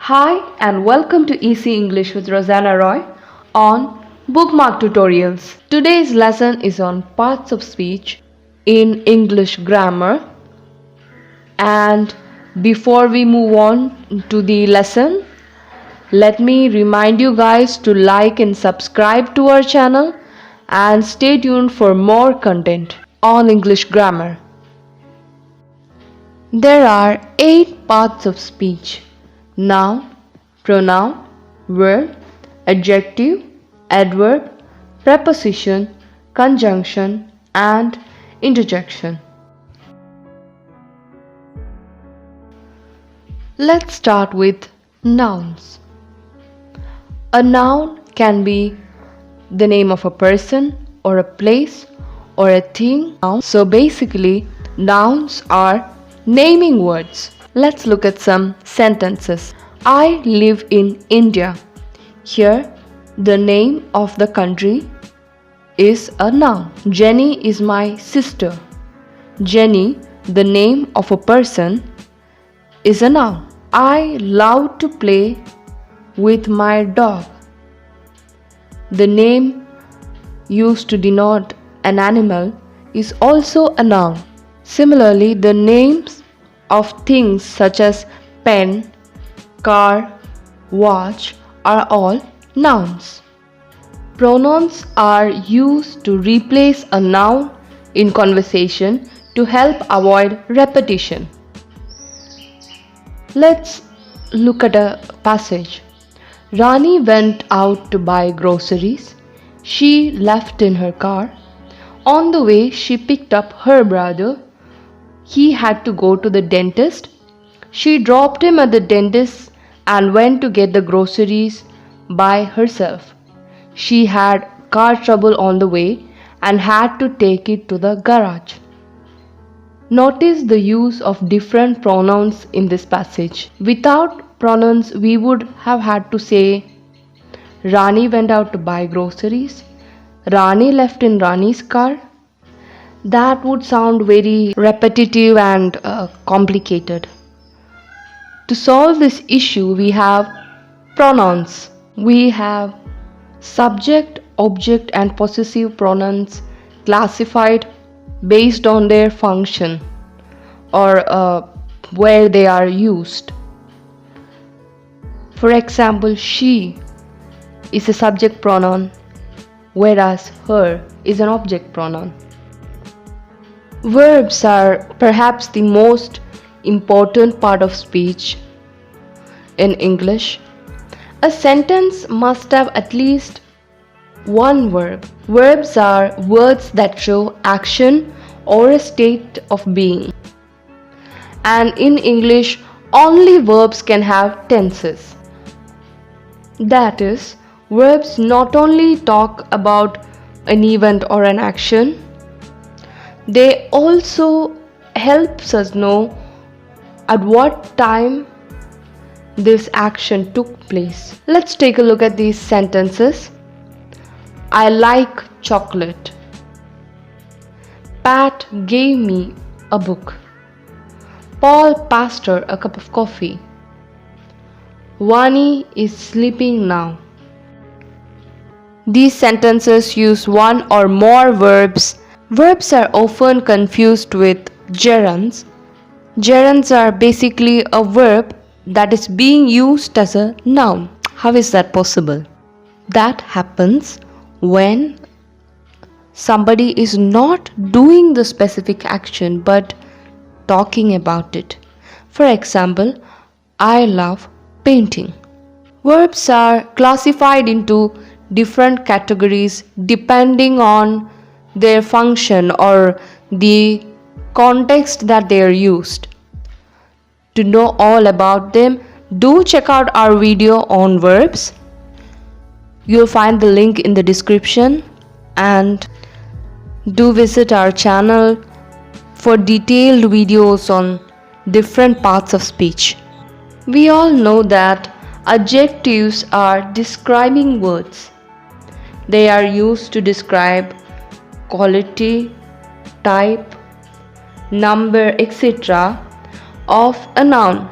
Hi and welcome to Easy English with Rosanna Roy on Bookmark Tutorials. Today's lesson is on parts of speech in English grammar. And before we move on to the lesson, let me remind you guys to like and subscribe to our channel and stay tuned for more content on English grammar. There are 8 parts of speech: noun, pronoun, verb, adjective, adverb, preposition, conjunction, and interjection. Let's start with nouns. A noun can be the name of a person or a place or a thing. So basically, nouns are naming words. Let's look at some sentences. I live in India. Here, the name of the country is a noun. Jenny is my sister. Jenny, the name of a person, is a noun. I love to play with my dog. The name used to denote an animal is also a noun. Similarly, the names of things such as pen, car, watch are all nouns. Pronouns are used to replace a noun in conversation to help avoid repetition. Let's look at a passage. Rani went out to buy groceries. She left in her car. On the way, she picked up her brother. He had to go to the dentist. She dropped him at the dentist and went to get the groceries by herself. She had car trouble on the way and had to take it to the garage. Notice the use of different pronouns in this passage. Without pronouns, we would have had to say Rani went out to buy groceries. Rani left in Rani's car. That would sound very repetitive and complicated. To solve this issue, we have pronouns. We have subject, object, and possessive pronouns classified based on their function or where they are used. For example, she is a subject pronoun, whereas her is an object pronoun. Verbs are perhaps the most important part of speech in English. A sentence must have at least one verb. Verbs are words that show action or a state of being. And in English, only verbs can have tenses. That is, verbs not only talk about an event or an action, they also helps us know at what time this action took place. Let's take a look at these sentences. I like chocolate. Pat gave me a book. Paul passed her a cup of coffee. Vani is sleeping now. These sentences use one or more verbs. Verbs are often confused with gerunds. Gerunds are basically a verb that is being used as a noun. How is that possible? That happens when somebody is not doing the specific action but talking about it. For example, I love painting. Verbs are classified into different categories depending on their function or the context that they are used. To know all about them, do check out our video on verbs. You'll find the link in the description, and do visit our channel for detailed videos on different parts of speech. We all know that adjectives are describing words. They are used to describe quality, type, number, etc. of a noun.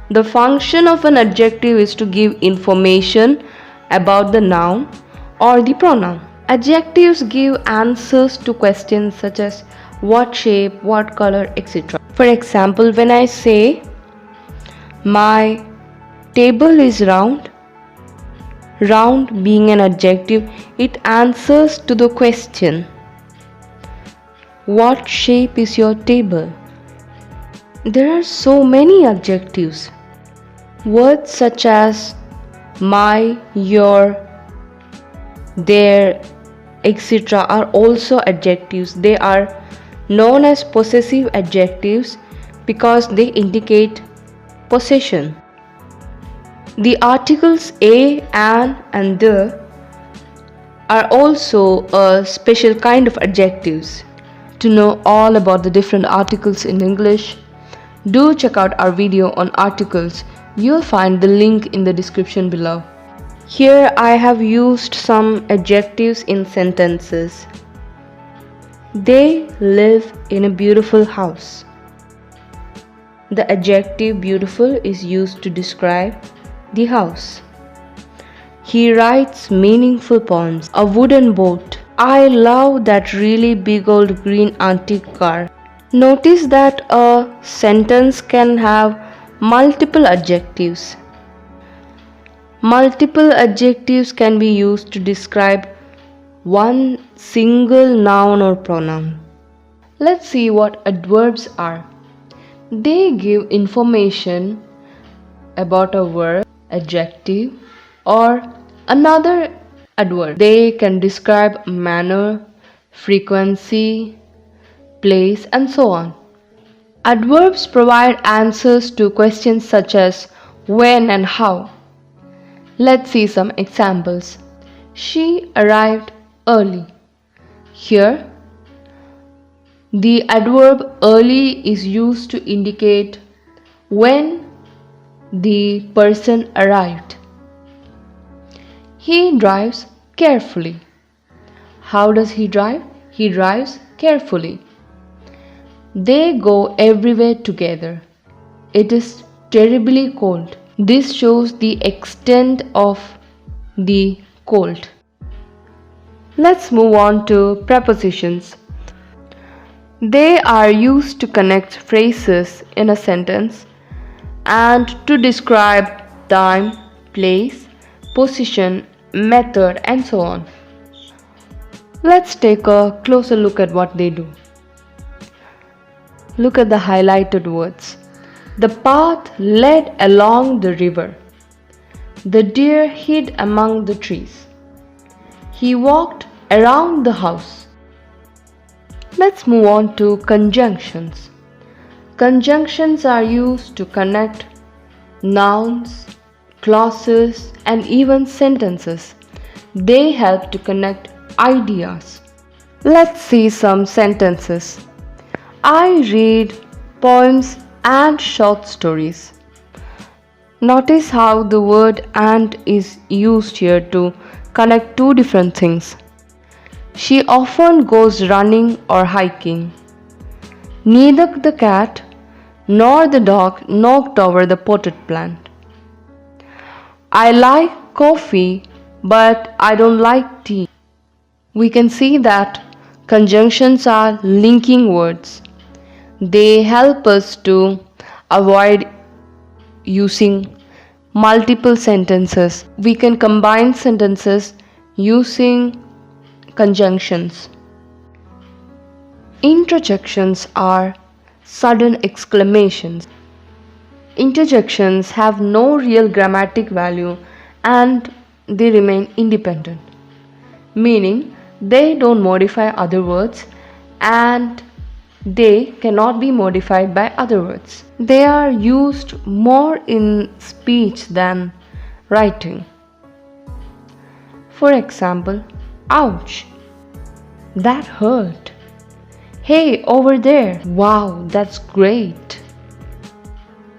The function of an adjective is to give information about the noun or the pronoun. Adjectives give answers to questions such as what shape, what color, etc. For example, when I say my table is round, round being an adjective, it answers to the question what shape is your table? There are so many adjectives. Words such as my, your, their, etc. are also adjectives. They are known as possessive adjectives because they indicate possession. The articles a, an, and the are also a special kind of adjectives. To know all about the different articles in English, do check out our video on articles. You'll find the link in the description below. Here I have used some adjectives in sentences. They live in a beautiful house. The adjective beautiful is used to describe the house. He writes meaningful poems. A wooden boat. I love that really big old green antique car. Notice that a sentence can have multiple adjectives. Multiple adjectives can be used to describe one single noun or pronoun. Let's see what adverbs are. They give information about a verb, adjective, or another adverb. They can describe manner, frequency, place, and so on. Adverbs provide answers to questions such as when and how. Let's see some examples. She arrived early. Here, the adverb early is used to indicate when the person arrived. He drives carefully. How does he drive? He drives carefully. They go everywhere together. It is terribly cold. This shows the extent of the cold. Let's move on to prepositions. They are used to connect phrases in a sentence and to describe time, place, position, method, and so on. Let's take a closer look at what they do. Look at the highlighted words. The path led along the river. The deer hid among the trees. He walked around the house. Let's move on to conjunctions. Conjunctions are used to connect nouns, clauses, and even sentences. They help to connect ideas. Let's see some sentences. I read poems and short stories. Notice how the word and is used here to connect two different things. She often goes running or hiking. Neither the cat nor the dog knocked over the potted plant. I like coffee, but I don't like tea. We can see that conjunctions are linking words. They help us to avoid using multiple sentences. We can combine sentences using conjunctions. Interjections are sudden exclamations. Interjections have no real grammatic value and they remain independent, meaning they don't modify other words and they cannot be modified by other words. They are used more in speech than writing. For example, ouch, that hurt. Hey, over there, wow, that's great.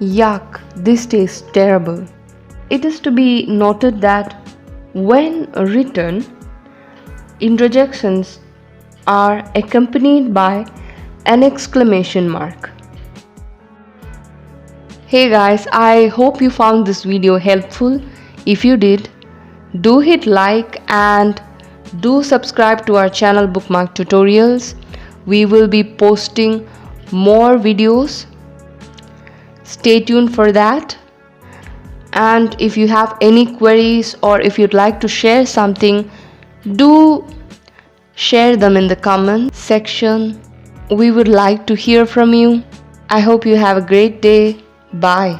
Yuck, this tastes terrible. It is to be noted that when written, interjections are accompanied by an exclamation mark. Hey guys, I hope you found this video helpful. If you did, do hit like and do subscribe to our channel Bookmark Tutorials. We will be posting more videos. Stay tuned for that. And if you have any queries or if you'd like to share something, do share them in the comment section. We would like to hear from you. I hope you have a great day. Bye.